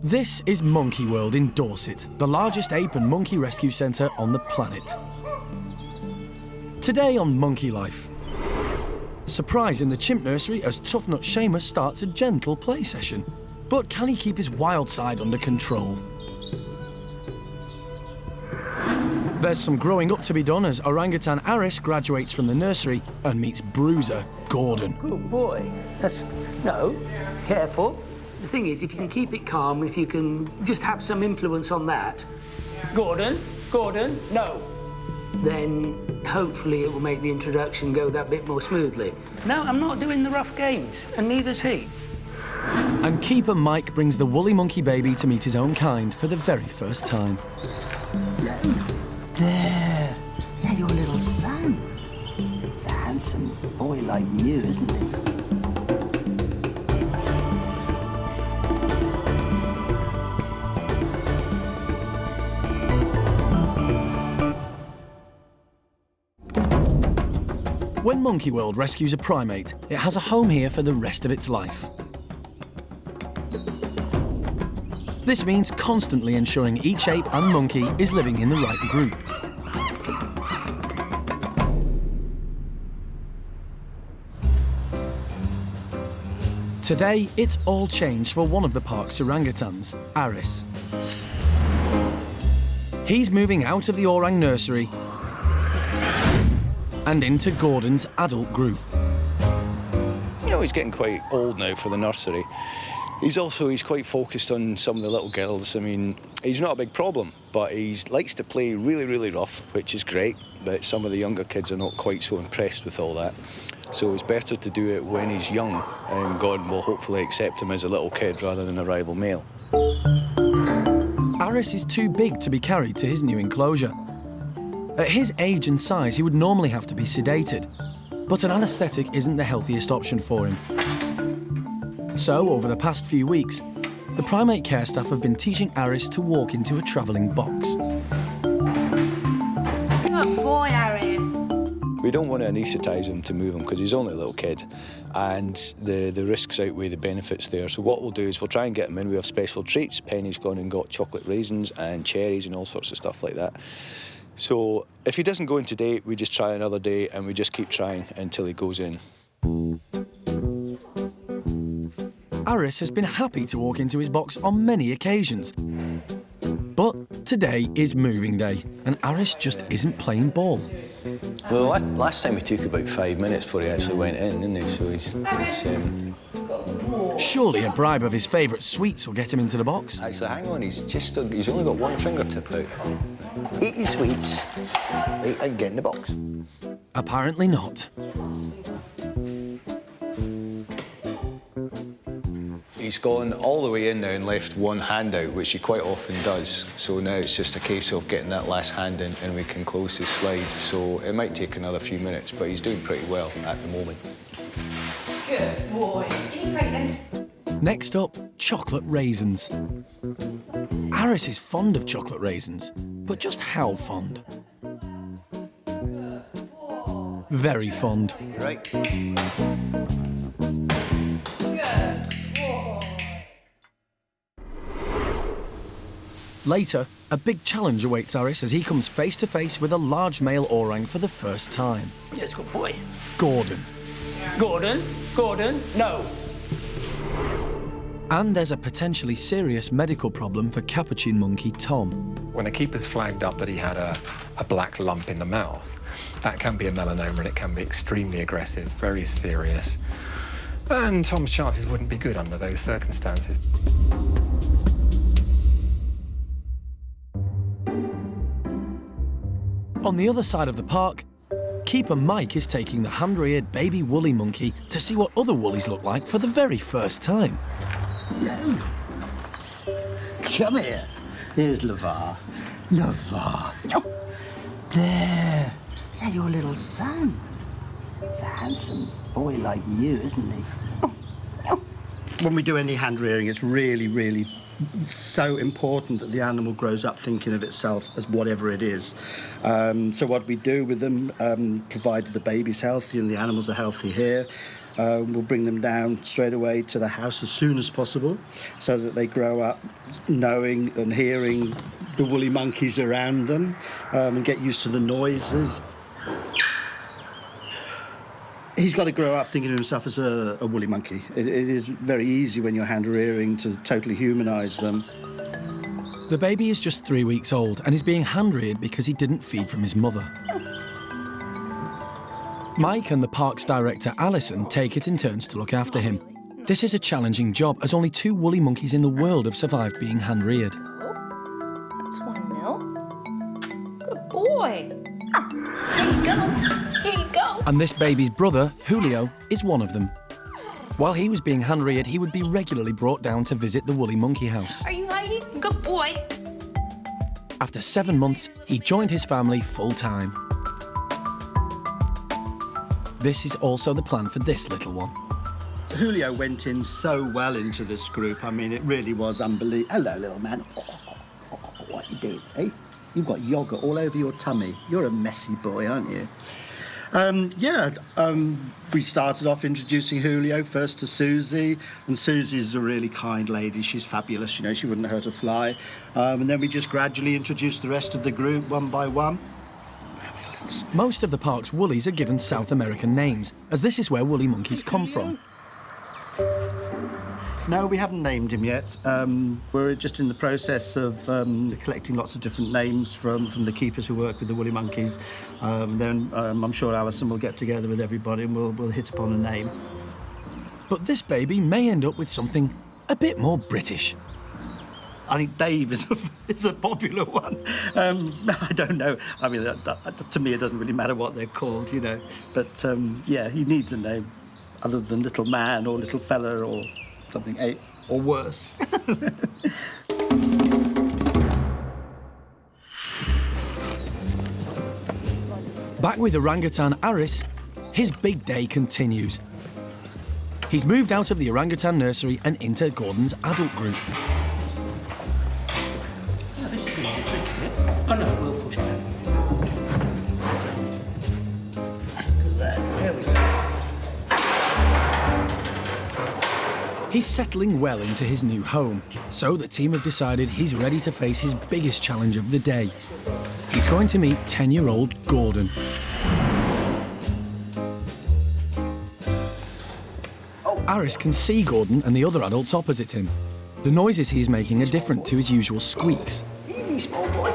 This is Monkey World in Dorset, the largest ape and monkey rescue centre on the planet. Today on Monkey Life. Surprise in the chimp nursery as tough nut Sheamus starts a gentle play session. But can he keep his wild side under control? There's some growing up to be done as orangutan Aris graduates from the nursery and meets bruiser Gordon. Good boy. No, careful. The thing is, if you can keep it calm, if you can just have some influence on that. Gordon, no. Then hopefully it will make the introduction go that bit more smoothly. No, I'm not doing the rough games, and neither's he. And keeper Mike brings the woolly monkey baby to meet his own kind for the very first time. There, is that your little son? He's a handsome boy like you, isn't he? When Monkey World rescues a primate, it has a home here for the rest of its life. This means constantly ensuring each ape and monkey is living in the right group. Today, it's all changed for one of the park's orangutans, Aris. He's moving out of the orang nursery and into Gordon's adult group. You know, he's getting quite old now for the nursery. He's quite focused on some of the little girls. I mean, he's not a big problem, but he likes to play really, really rough, which is great, but some of the younger kids are not quite so impressed with all that. So it's better to do it when he's young, and God will hopefully accept him as a little kid rather than a rival male. Aris is too big to be carried to his new enclosure. At his age and size, he would normally have to be sedated, but an anaesthetic isn't the healthiest option for him. So, over the past few weeks, the primate care staff have been teaching Aris to walk into a travelling box. Good boy, Aris. We don't want to anaesthetise him to move him because he's only a little kid, and the risks outweigh the benefits there. So what we'll do is we'll try and get him in. We have special treats. Penny's gone and got chocolate raisins and cherries and all sorts of stuff like that. So if he doesn't go in today, we just try another day and we just keep trying until he goes in. Aris has been happy to walk into his box on many occasions. But today is moving day and Aris just isn't playing ball. Well, last time he took about 5 minutes before he actually went in, didn't he? So he's Surely a bribe of his favourite sweets will get him into the box. Actually, hang on, he's only got one fingertip out. Eat your sweets and get in the box. Apparently not. He's gone all the way in now and left one hand out, which he quite often does. So now it's just a case of getting that last hand in and we can close his slide. So it might take another few minutes, but he's doing pretty well at the moment. Good boy. Eat right then. Next up, chocolate raisins. Aris is fond of chocolate raisins, but just how fond? Very fond. Right. Later, a big challenge awaits Aris as he comes face to face with a large male orang for the first time. Yes, good boy. Gordon. Gordon, no. And there's a potentially serious medical problem for Capuchin monkey Tom. When a keeper's flagged up that he had a black lump in the mouth, that can be a melanoma and it can be extremely aggressive, very serious. And Tom's chances wouldn't be good under those circumstances. On the other side of the park, keeper Mike is taking the hand-reared baby woolly monkey to see what other woolies look like for the very first time. Hello. Come here. Here's Lavar. Lavar. There. Is that your little son? He's a handsome boy like you, isn't he? When we do any hand rearing, it's really, really so important that the animal grows up thinking of itself as whatever it is. So what we do with them, provided the baby's healthy and the animals are healthy here, We'll bring them down straight away to the house as soon as possible so that they grow up knowing and hearing the woolly monkeys around them and get used to the noises. He's got to grow up thinking of himself as a woolly monkey. It is very easy when you're hand-rearing to totally humanise them. The baby is just 3 weeks old and is being hand-reared because he didn't feed from his mother. Mike and the park's director, Alison, take it in turns to look after him. This is a challenging job, as only 2 woolly monkeys in the world have survived being hand-reared. That's 1 mil. Good boy. Here you go. Here you go. And this baby's brother, Julio, is one of them. While he was being hand-reared, he would be regularly brought down to visit the woolly monkey house. Are you hiding? Good boy. After 7 months, he joined his family full-time. This is also the plan for this little one. Julio went in so well into this group. I mean, it really was unbelievable. Hello, little man. What are you doing, eh? You've got yoghurt all over your tummy. You're a messy boy, aren't you? We started off introducing Julio first to Susie, and Susie's a really kind lady. She's fabulous, you know, she wouldn't hurt a fly. And then we just gradually introduced the rest of the group one by one. Most of the park's woolies are given South American names, as this is where woolly monkeys come from. No, we haven't named him yet. We're just in the process of collecting lots of different names from the keepers who work with the woolly monkeys. Then I'm sure Alison will get together with everybody and we'll hit upon a name. But this baby may end up with something a bit more British. I think Dave is a popular one. I don't know. I mean, to me, it doesn't really matter what they're called, you know. But, yeah, he needs a name other than Little Man or Little Fella or something, or worse. Back with orangutan Aris, his big day continues. He's moved out of the orangutan nursery and into Gordon's adult group. Oh, this is really good. Oh, no, we'll push back. There we go. He's settling well into his new home, so the team have decided he's ready to face his biggest challenge of the day. He's going to meet 10-year-old Gordon. Aris can see Gordon and the other adults opposite him. The noises he's making are different to his usual squeaks. Easy, small boy.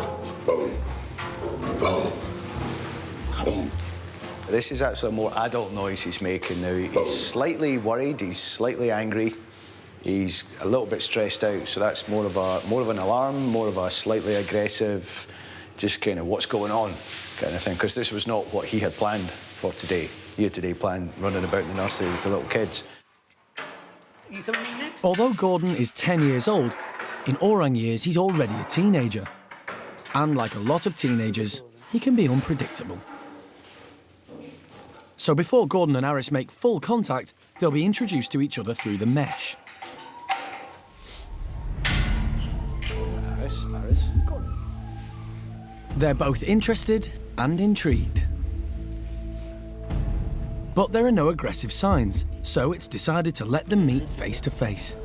This is actually a more adult noise he's making now. He's slightly worried, he's slightly angry, he's a little bit stressed out, so that's more of an alarm, more of a slightly aggressive, just kind of what's going on kind of thing, because this was not what he had planned for today. He had today planned running about in the nursery with the little kids. You coming in next? Although Gordon is 10 years old, in orang years he's already a teenager. And like a lot of teenagers, he can be unpredictable. So before Gordon and Aris make full contact, they'll be introduced to each other through the mesh. Aris, Gordon. They're both interested and intrigued. But there are no aggressive signs, so it's decided to let them meet face to face.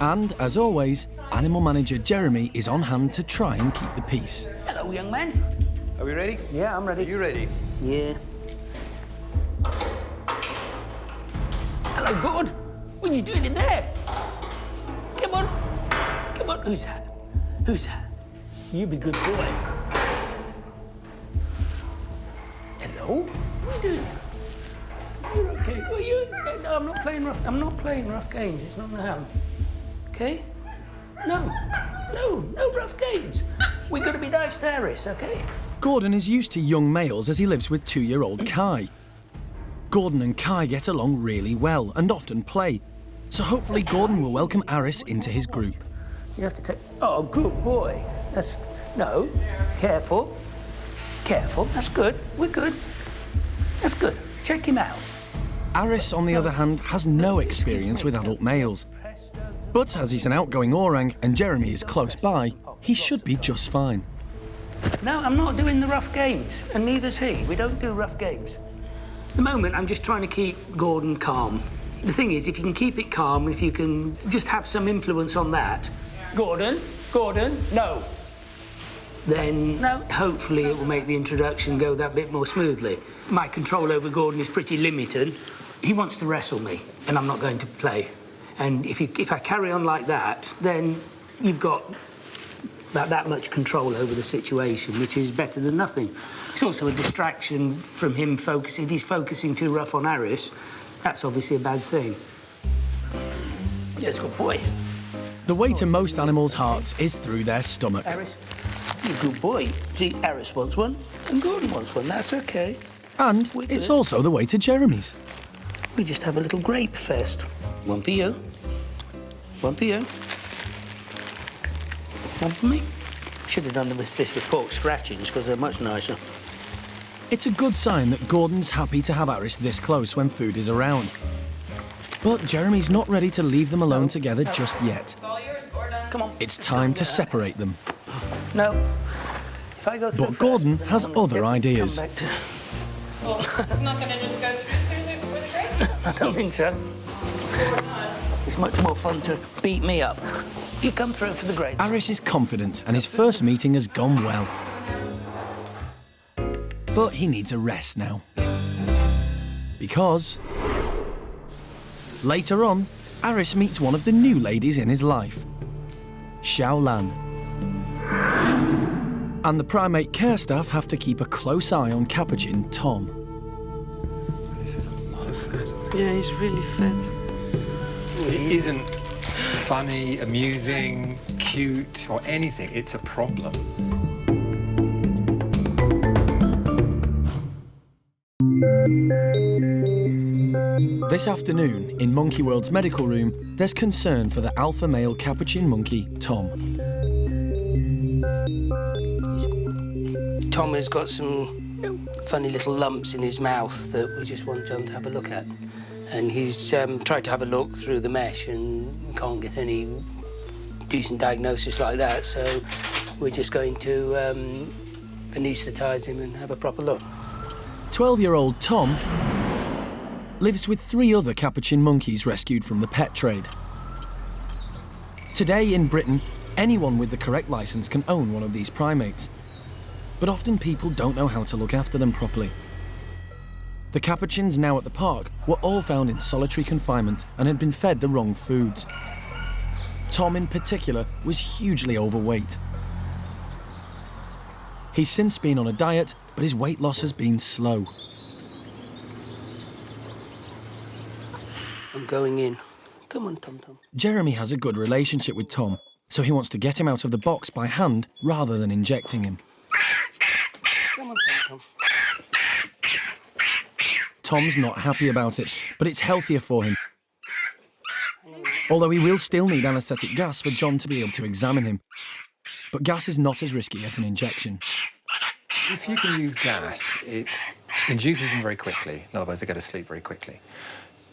And, as always, animal manager Jeremy is on hand to try and keep the peace. Hello, young man. Are we ready? Yeah, I'm ready. Are you ready? Yeah. Hello, Gord. What are you doing in there? Come on. Come on. Who's that? Who's that? You be good boy. Hello? What are you doing? You're okay. Well, no, I'm not playing rough games. It's not gonna happen. Okay? No rough games. We're gonna be nice to Aris, okay? Gordon is used to young males as he lives with 2-year-old Kai. Gordon and Kai get along really well and often play, so hopefully Gordon will welcome Aris into his group. You have to take... Oh, good boy. That's... No. Careful. Careful. That's good. We're good. That's good. Check him out. Aris, on the other hand, has no experience with adult males. But as he's an outgoing orang and Jeremy is close by, he should be just fine. No, I'm not doing the rough games, and neither's he. We don't do rough games. At the moment, I'm just trying to keep Gordon calm. The thing is, if you can keep it calm, if you can just have some influence on that, Gordon, no. Then hopefully it will make the introduction go that bit more smoothly. My control over Gordon is pretty limited. He wants to wrestle me, and I'm not going to play. And if I carry on like that, then you've got about that much control over the situation, which is better than nothing. It's also a distraction from him focusing. If he's focusing too rough on Aris, that's obviously a bad thing. Yes, good boy. The way to most animals' hearts is through their stomach. Aris, you're a good boy. See, Aris wants one, and Gordon wants one. That's okay. And it's also the way to Jeremy's. We just have a little grape fest. One for you. One for you. One for me. Should have done this with pork scratchings, because they're much nicer. It's a good sign that Gordon's happy to have Aris this close when food is around. But Jeremy's not ready to leave them alone together just yet. It's all yours, Gordon. Come on. It's time to separate them. No. If I go through But Gordon first, has I'm gonna other definitely ideas. come back to... Well, it's not going to just go through the grate? I don't think so. It's much more fun to beat me up. You come through to the grate. Aris is confident and his first meeting has gone well. But he needs a rest now. Because later on, Aris meets one of the new ladies in his life, Shaolan. And the primate care staff have to keep a close eye on Capuchin, Tom. This is a lot of fat. Yeah, he's really fat. It isn't funny, amusing, cute, or anything. It's a problem. This afternoon, in Monkey World's medical room, there's concern for the alpha male Capuchin monkey, Tom. Tom has got some funny little lumps in his mouth that we just want John to have a look at. And he's tried to have a look through the mesh and can't get any decent diagnosis like that, so we're just going to anaesthetise him and have a proper look. 12-year-old Tom lives with 3 other Capuchin monkeys rescued from the pet trade. Today in Britain, anyone with the correct licence can own one of these primates. But often people don't know how to look after them properly. The Capuchins now at the park were all found in solitary confinement and had been fed the wrong foods. Tom in particular was hugely overweight. He's since been on a diet, but his weight loss has been slow. I'm going in. Come on, Tom. Jeremy has a good relationship with Tom, so he wants to get him out of the box by hand rather than injecting him. Come on, Tom. Tom's not happy about it, but it's healthier for him. Although he will still need anaesthetic gas for John to be able to examine him. But gas is not as risky as an injection. If you can use gas, it induces them very quickly. In other words, they go to sleep very quickly.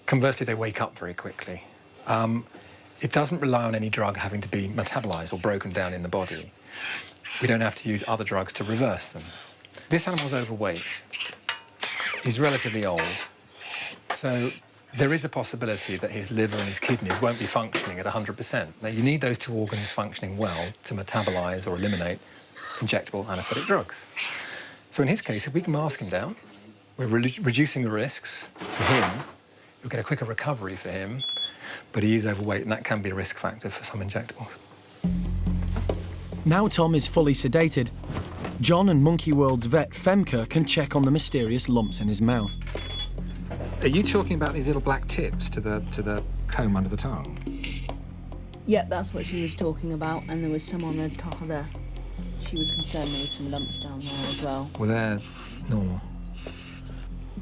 Conversely, they wake up very quickly. It doesn't rely on any drug having to be metabolised or broken down in the body. We don't have to use other drugs to reverse them. This animal's overweight. He's relatively old. So there is a possibility that his liver and his kidneys won't be functioning at 100%. Now, you need those 2 organs functioning well to metabolise or eliminate injectable anaesthetic drugs. So in his case, if we can mask him down, we're reducing the risks for him. We'll get a quicker recovery for him, but he is overweight, and that can be a risk factor for some injectables. Now Tom is fully sedated, John and Monkey World's vet Femke can check on the mysterious lumps in his mouth. Are you talking about these little black tips to the comb under the tongue? Yep, that's what she was talking about, and there was some on the top of there. She was concerned there was some lumps down there as well. Well, they're normal.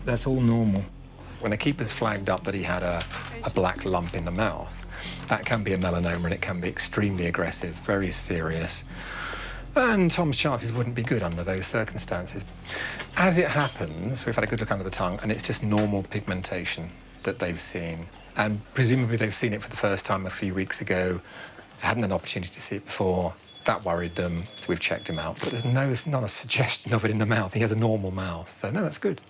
That's all normal. When the keeper's flagged up that he had a black lump in the mouth, that can be a melanoma and it can be extremely aggressive, very serious. And Tom's chances wouldn't be good under those circumstances. As it happens, we've had a good look under the tongue and it's just normal pigmentation that they've seen. And presumably they've seen it for the first time a few weeks ago, hadn't an opportunity to see it before. That worried them, so we've checked him out. But there's not a suggestion of it in the mouth. He has a normal mouth, so no, that's good.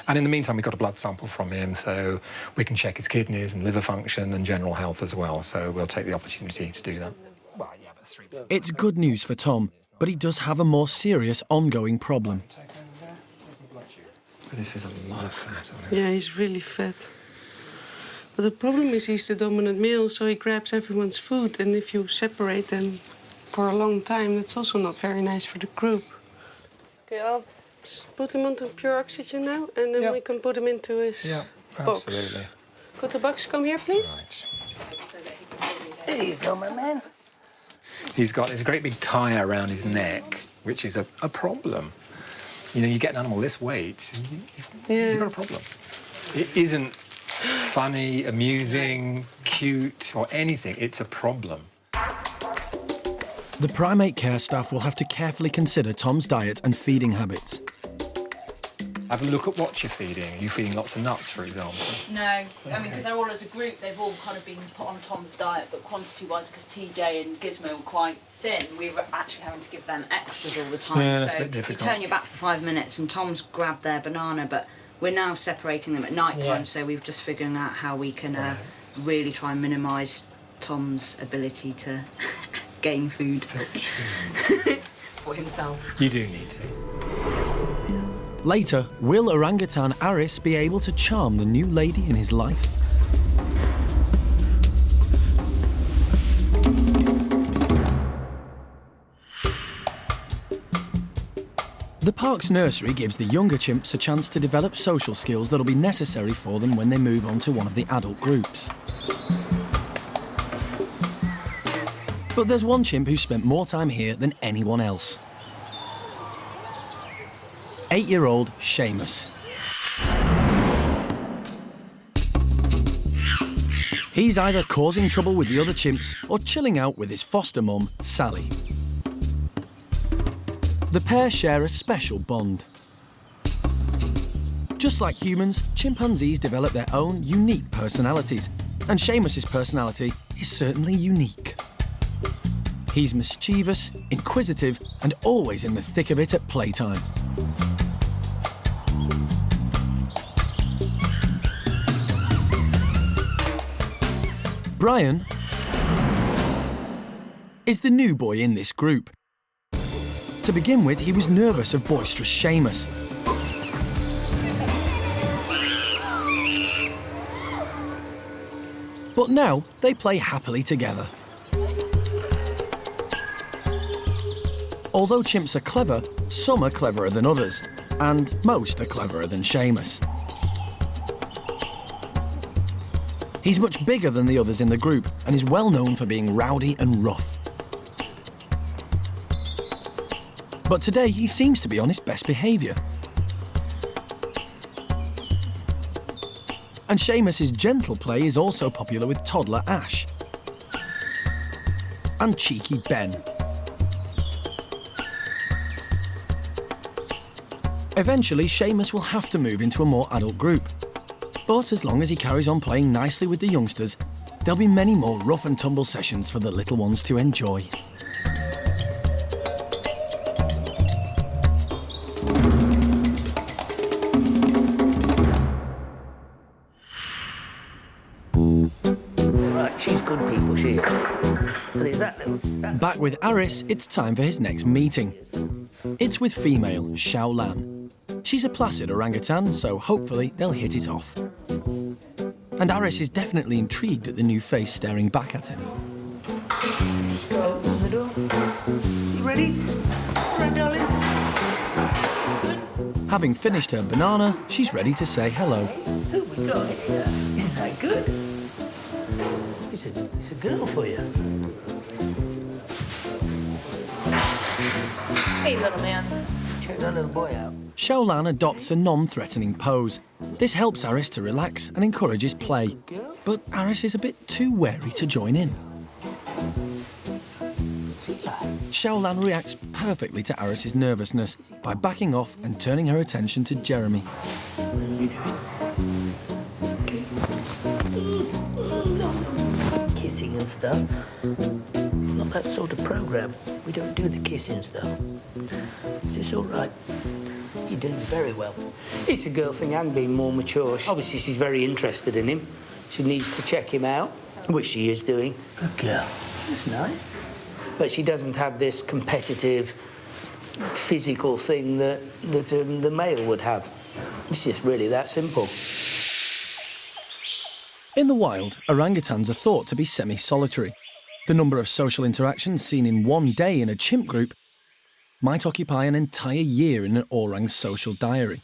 And in the meantime, we got a blood sample from him, so we can check his kidneys and liver function and general health as well. So we'll take the opportunity to do that. It's good news for Tom, but he does have a more serious ongoing problem. This is a lot of fat on him. Yeah, he's really fat. But the problem is he's the dominant male, so he grabs everyone's food. And if you separate them for a long time, that's also not very nice for the group. Okay, I'll put him onto pure oxygen now, and then we can put him into his box. Absolutely. Could the box come here, please? Right. There you go, my man. There's a great big tie around his neck, which is a problem. You know, you get an animal this weight, you've got a problem. It isn't funny, amusing, cute, or anything. It's a problem. The primate care staff will have to carefully consider Tom's diet and feeding habits. Have a look at what you're feeding. Are you feeding lots of nuts, for example? No, I mean, because they're all as a group, they've all kind of been put on Tom's diet, but quantity-wise, because TJ and Gizmo were quite thin, we were actually having to give them extras all the time. Yeah, that's so a bit difficult. You turn your back for 5 minutes, and Tom's grabbed their banana, but we're now separating them at night time, so we've just figuring out how we can really try and minimise Tom's ability to gain food for himself. You do need to. Later, will orangutan Aris be able to charm the new lady in his life? The park's nursery gives the younger chimps a chance to develop social skills that'll be necessary for them when they move on to one of the adult groups. But there's one chimp who spent more time here than anyone else. 8-year-old Sheamus. He's either causing trouble with the other chimps or chilling out with his foster mum, Sally. The pair share a special bond. Just like humans, chimpanzees develop their own unique personalities, and Sheamus's personality is certainly unique. He's mischievous, inquisitive, and always in the thick of it at playtime. Brian is the new boy in this group. To begin with, he was nervous of boisterous Sheamus. But now they play happily together. Although chimps are clever, some are cleverer than others, and most are cleverer than Sheamus. He's much bigger than the others in the group and is well known for being rowdy and rough. But today he seems to be on his best behaviour. And Sheamus's gentle play is also popular with toddler Ash and cheeky Ben. Eventually, Sheamus will have to move into a more adult group. But as long as he carries on playing nicely with the youngsters, there'll be many more rough and tumble sessions for the little ones to enjoy. Right, she's good people, she is. And there's that little... Back with Aris, it's time for his next meeting. It's with female Shaolan. She's a placid orangutan, so hopefully they'll hit it off. And Aris is definitely intrigued at the new face staring back at him. Go open the door. You ready? All right, darling. Having finished her banana, she's ready to say hello. Who we got here? Is that good? It's a girl for you. Hey, little man. Check that little boy out. Shaolan adopts a non-threatening pose. This helps Aris to relax and encourages play. But Aris is a bit too wary to join in. Shaolan reacts perfectly to Aris's nervousness by backing off and turning her attention to Jeremy. Kissing and stuff. It's not that sort of program. We don't do the kissing stuff. Is this all right? You're doing very well. It's a girl thing and being more mature. Obviously, she's very interested in him. She needs to check him out, which she is doing. Good girl. That's nice. But she doesn't have this competitive, physical thing that the male would have. It's just really that simple. In the wild, orangutans are thought to be semi-solitary. The number of social interactions seen in one day in a chimp group might occupy an entire year in an orang's social diary.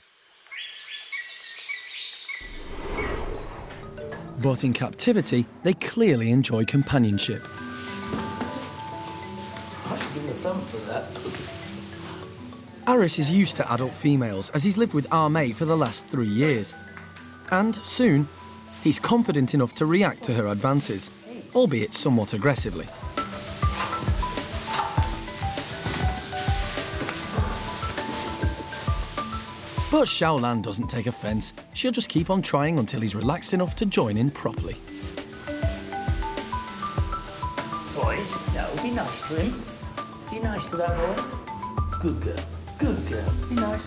But in captivity, they clearly enjoy companionship. I should give him a thumb for that. Aris is used to adult females as he's lived with our mate for the last 3 years. And soon, he's confident enough to react to her advances, albeit somewhat aggressively. But Shaolan doesn't take offence. She'll just keep on trying until he's relaxed enough to join in properly. Boy, no, be nice to him. Be nice to that boy. Good girl. Good girl. Be nice.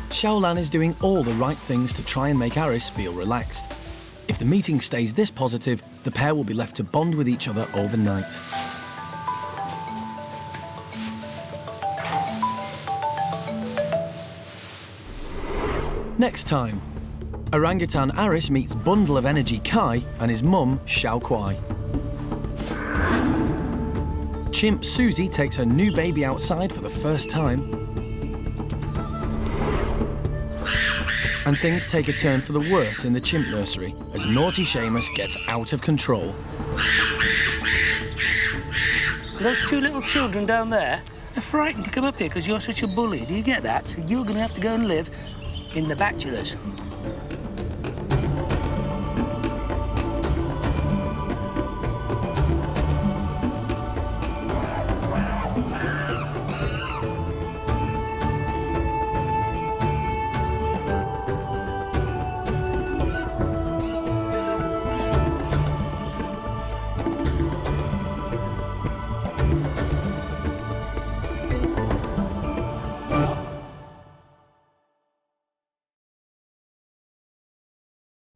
Shaolan is doing all the right things to try and make Aris feel relaxed. If the meeting stays this positive, the pair will be left to bond with each other overnight. Next time, orangutan Aris meets bundle of energy Kai and his mum, Xiao Kuai. Chimp Susie takes her new baby outside for the first time. And things take a turn for the worse in the chimp nursery as naughty Sheamus gets out of control. Those two little children down there are frightened to come up here because you're such a bully. Do you get that? So you're going to have to go and live in the bachelors.